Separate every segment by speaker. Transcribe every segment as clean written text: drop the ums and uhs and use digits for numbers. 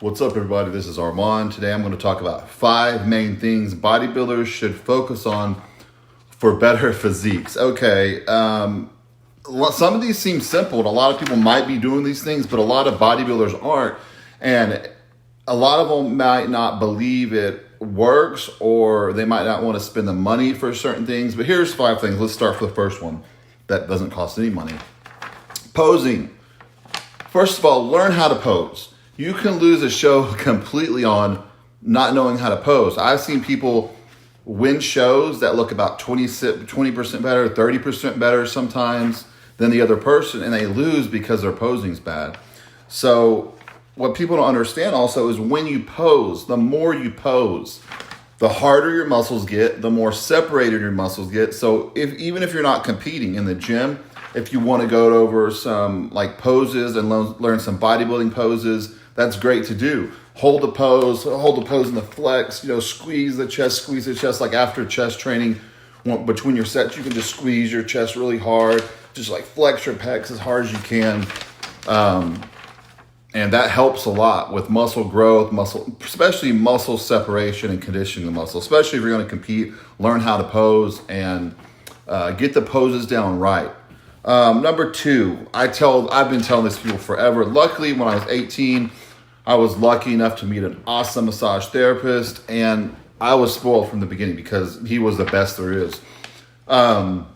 Speaker 1: What's up, everybody? This is Armand. Today I'm going to talk about 5 main things bodybuilders should focus on for better physiques. Okay, some of these seem simple, and a lot of people might be doing these things, but a lot of bodybuilders aren't, and a lot of them might not believe it works, or they might not want to spend the money for certain things. But here's 5 things. Let's start with the first one that doesn't cost any money. Posing. First of all, learn how to pose. You can lose a show completely on not knowing how to pose. I've seen people win shows that look about 20% better, 30% better sometimes than the other person, and they lose because their posing's bad. So what people don't understand also is when you pose, the more you pose, the harder your muscles get, the more separated your muscles get. So even if you're not competing in the gym, if you want to go over some like poses and learn some bodybuilding poses, that's great to do. Hold the pose in the flex, squeeze the chest, like after chest training, between your sets, you can just squeeze your chest really hard, just like flex your pecs as hard as you can. And that helps a lot with muscle growth, especially muscle separation and conditioning the muscle, especially if you're going to compete. Learn how to pose and get the poses down right. Number 2, I've been telling this to people forever. Luckily, when I was 18, I was lucky enough to meet an awesome massage therapist, and I was spoiled from the beginning because he was the best there is. But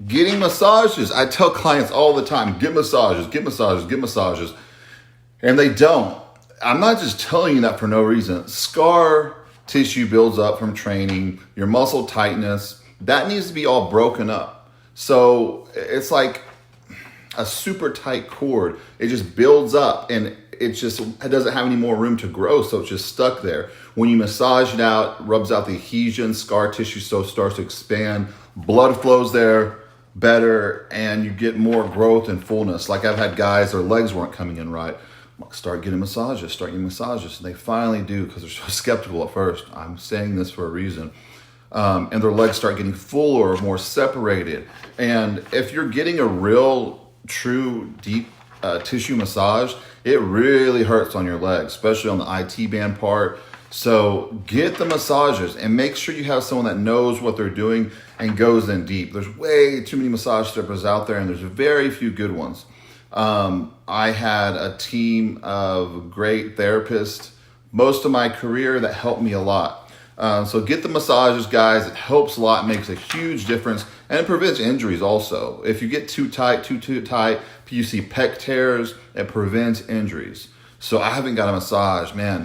Speaker 1: getting massages, I tell clients all the time, get massages. And they don't. I'm not just telling you that for no reason. Scar tissue builds up from training, your muscle tightness, that needs to be all broken up. So it's like a super tight cord. It just builds up and it doesn't have any more room to grow. So it's just stuck there. When you massage it out, rubs out the adhesion, scar tissue starts to expand, blood flows there better, and you get more growth and fullness. Like I've had guys, their legs weren't coming in right. Start getting massages. And they finally do because they're so skeptical at first. I'm saying this for a reason. And their legs start getting fuller, more separated. And if you're getting a real, true, deep tissue massage, it really hurts on your legs, especially on the IT band part. So get the massages and make sure you have someone that knows what they're doing and goes in deep. There's way too many massage therapists out there, and there's very few good ones. I had a team of great therapists most of my career that helped me a lot. So get the massages, guys. It helps a lot, makes a huge difference, and it prevents injuries also. If you get too tight, you see pec tears, it prevents injuries. So I haven't got a massage, man,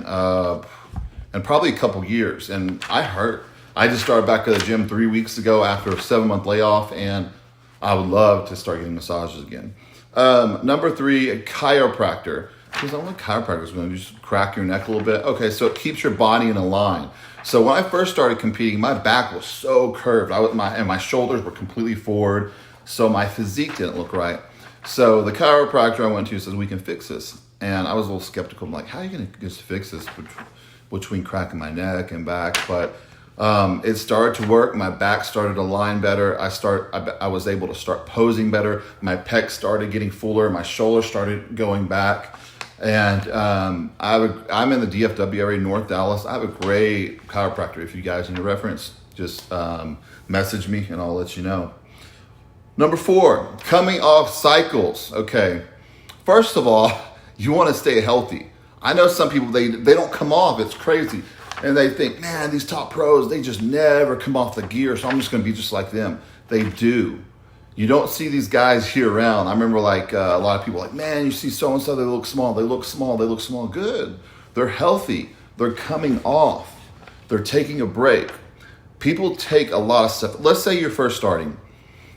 Speaker 1: in probably a couple years, and I hurt. I just started back at the gym 3 weeks ago after a 7-month layoff, and I would love to start getting massages again. Number 3, a chiropractor. Because I don't think chiropractor is going to just crack your neck a little bit. Okay, so it keeps your body in a line. So when I first started competing, my back was so curved. And my shoulders were completely forward. So my physique didn't look right. So the chiropractor I went to says, we can fix this. And I was a little skeptical. I'm like, how are you going to just fix this between cracking my neck and back? But it started to work. My back started to line better. I was able to start posing better. My pecs started getting fuller. My shoulders started going back. And I'm in the DFW area, North Dallas. I have a great chiropractor. If you guys need a reference, just message me and I'll let you know. Number 4, coming off cycles. Okay, first of all, you want to stay healthy. I know some people, they don't come off. It's crazy. And they think, man, these top pros, they just never come off the gear, so I'm just going to be just like them. They do. You don't see these guys year round. I remember like a lot of people like, man, you see so-and-so, they look small. Good. They're healthy. They're coming off. They're taking a break. People take a lot of stuff. Let's say you're first starting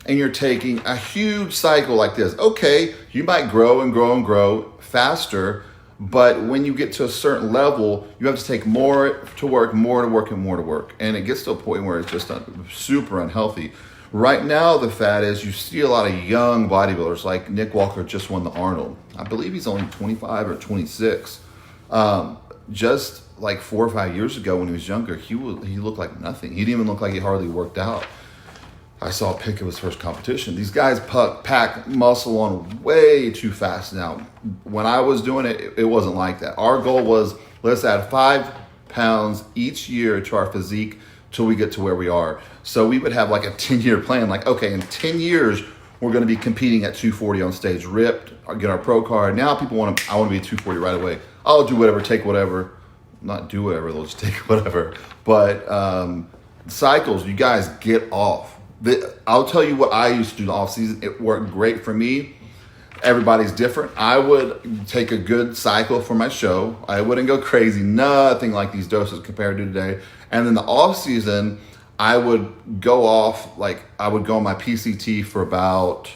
Speaker 1: and you're taking a huge cycle like this. Okay, you might grow faster, but when you get to a certain level, you have to take more to work. And it gets to a point where it's just super unhealthy. Right now, the fad is you see a lot of young bodybuilders, like Nick Walker just won the Arnold. I believe he's only 25 or 26. Just like 4 or 5 years ago when he was younger, he looked like nothing. He didn't even look like he hardly worked out. I saw a pic of his first competition. These guys pack muscle on way too fast now. When I was doing it, it wasn't like that. Our goal was, let's add 5 pounds each year to our physique till we get to where we are. So we would have like a 10-year plan. Like, okay, in 10 years, we're going to be competing at 240 on stage, ripped, get our pro card. Now people I want to be at 240 right away. I'll do whatever, take whatever. Not do whatever, they'll just take whatever. But cycles, you guys get off. I'll tell you what I used to do in the off season. It worked great for me. Everybody's different. I would take a good cycle for my show. I wouldn't go crazy, nothing like these doses compared to today. And then the off season, I would go off, like I would go on my PCT for about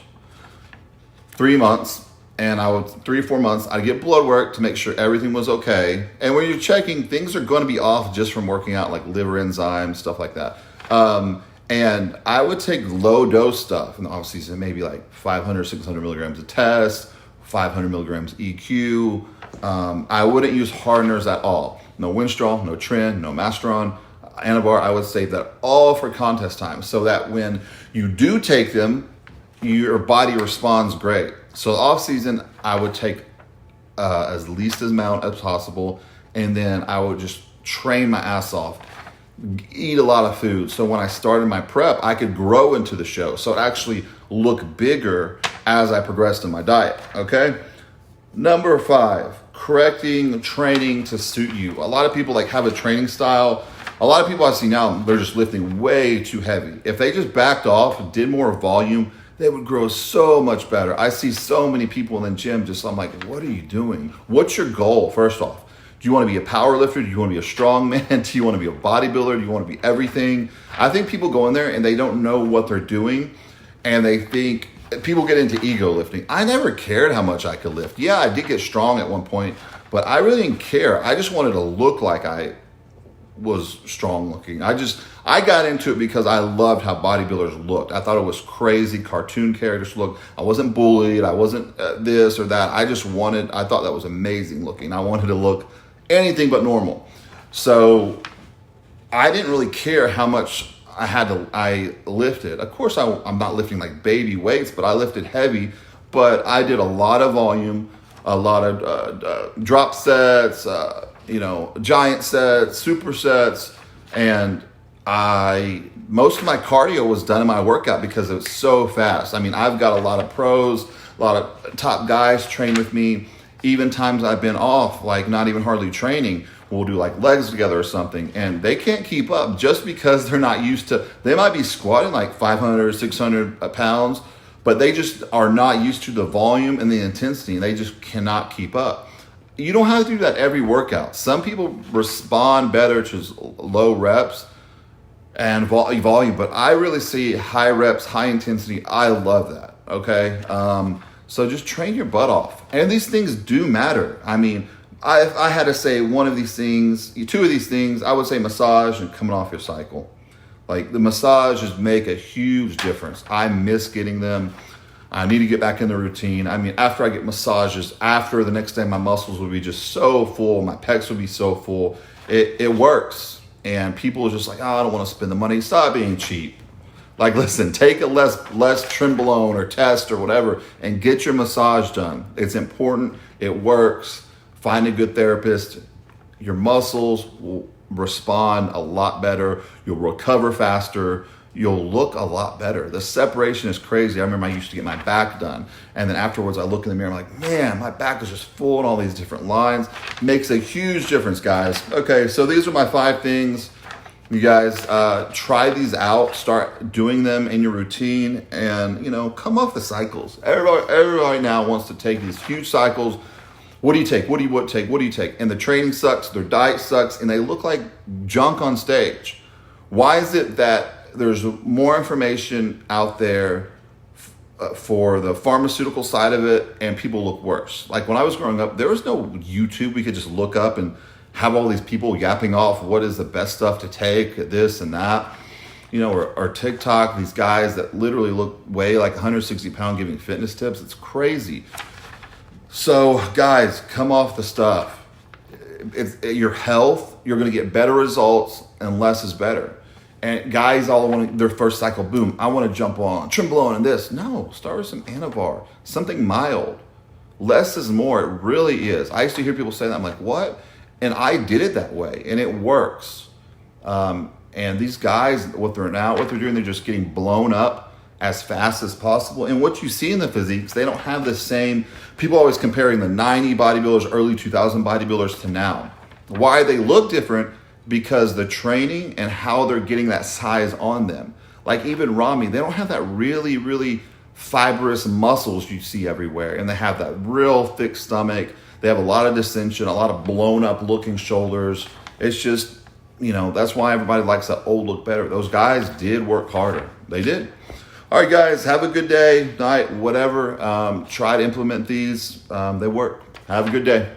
Speaker 1: 3 months. And 3 or 4 months, I'd get blood work to make sure everything was okay. And when you're checking, things are going to be off just from working out, like liver enzymes, stuff like that. And I would take low dose stuff in the off season, maybe like 500, 600 milligrams a test, 500 milligrams EQ. I wouldn't use hardeners at all. No Winstrol, no Tren, no Masteron, Anavar. I would save that all for contest time so that when you do take them, your body responds great. So off season, I would take as least amount as possible, and then I would just train my ass off, eat a lot of food. So when I started my prep, I could grow into the show. So it actually look bigger as I progressed in my diet. Okay. Number 5, correcting training to suit you. A lot of people like have a training style. A lot of people I see now, they're just lifting way too heavy. If they just backed off and did more volume, they would grow so much better. I see so many people in the gym just, I'm like, what are you doing? What's your goal, first off? Do you want to be a power lifter? Do you want to be a strong man? Do you want to be a bodybuilder? Do you want to be everything? I think people go in there and they don't know what they're doing, and they think, people get into ego lifting. I never cared how much I could lift. Yeah, I did get strong at one point, but I really didn't care. I just wanted to look like I was strong looking. I got into it because I loved how bodybuilders looked. I thought it was crazy, cartoon characters looked. I wasn't bullied. I wasn't this or that. I thought that was amazing looking. I wanted to look anything but normal. So I didn't really care how much I lifted. Of course, I'm not lifting like baby weights, but I lifted heavy. But I did a lot of volume, a lot of drop sets, giant sets, supersets, and most of my cardio was done in my workout because it was so fast. I mean, I've got a lot of pros, a lot of top guys train with me. Even times I've been off, like not even hardly training, we'll do like legs together or something, and they can't keep up just because they're not used to, they might be squatting like 500, 600 pounds, but they just are not used to the volume and the intensity, and they just cannot keep up. You don't have to do that every workout. Some people respond better to low reps and volume, but I really see high reps, high intensity. I love that, okay? So just train your butt off. And these things do matter. I mean, I had to say one of these things, 2 of these things, I would say massage and coming off your cycle. Like the massages make a huge difference. I miss getting them. I need to get back in the routine. I mean, after I get massages, after the next day, my muscles will be just so full. My pecs will be so full. It works. And people are just like, oh, I don't want to spend the money. Stop being cheap. Like, listen, take a less trenbolone or test or whatever and get your massage done. It's important. It works. Find a good therapist. Your muscles will respond a lot better. You'll recover faster. You'll look a lot better. The separation is crazy. I remember I used to get my back done, and then afterwards I look in the mirror, I'm like, man, my back is just full in all these different lines. Makes a huge difference, guys. Okay, so these are my 5 things. You guys try these out, start doing them in your routine, and come off the cycles. Everybody now wants to take these huge cycles. What do you take? What do you take? What do you take? And the training sucks, their diet sucks, and they look like junk on stage. Why is it that there's more information out there for the pharmaceutical side of it, and people look worse? Like when I was growing up, there was no YouTube we could just look up and have all these people yapping off what is the best stuff to take, this and that, or TikTok, these guys that literally weigh like 160 pounds giving fitness tips. It's crazy. So guys, come off the stuff. It's your health. You're going to get better results, and less is better. And guys all want their first cycle, boom, I want to jump on Trenbolone and this. No, start with some Anavar, something mild. Less is more, it really is. I used to hear people say that, I'm like, what? And I did it that way, and it works. And these guys, what they're doing, they're just getting blown up as fast as possible. And what you see in the physiques, they don't have the same, people always comparing the 90 bodybuilders, early 2000 bodybuilders to now. Why they look different? Because the training and how they're getting that size on them. Like even Rami, they don't have that really, really fibrous muscles you see everywhere. And they have that real thick stomach. They have a lot of distension, a lot of blown up looking shoulders. It's just, that's why everybody likes that old look better. Those guys did work harder. They did. All right, guys, have a good day, night, whatever. Try to implement these. They work. Have a good day.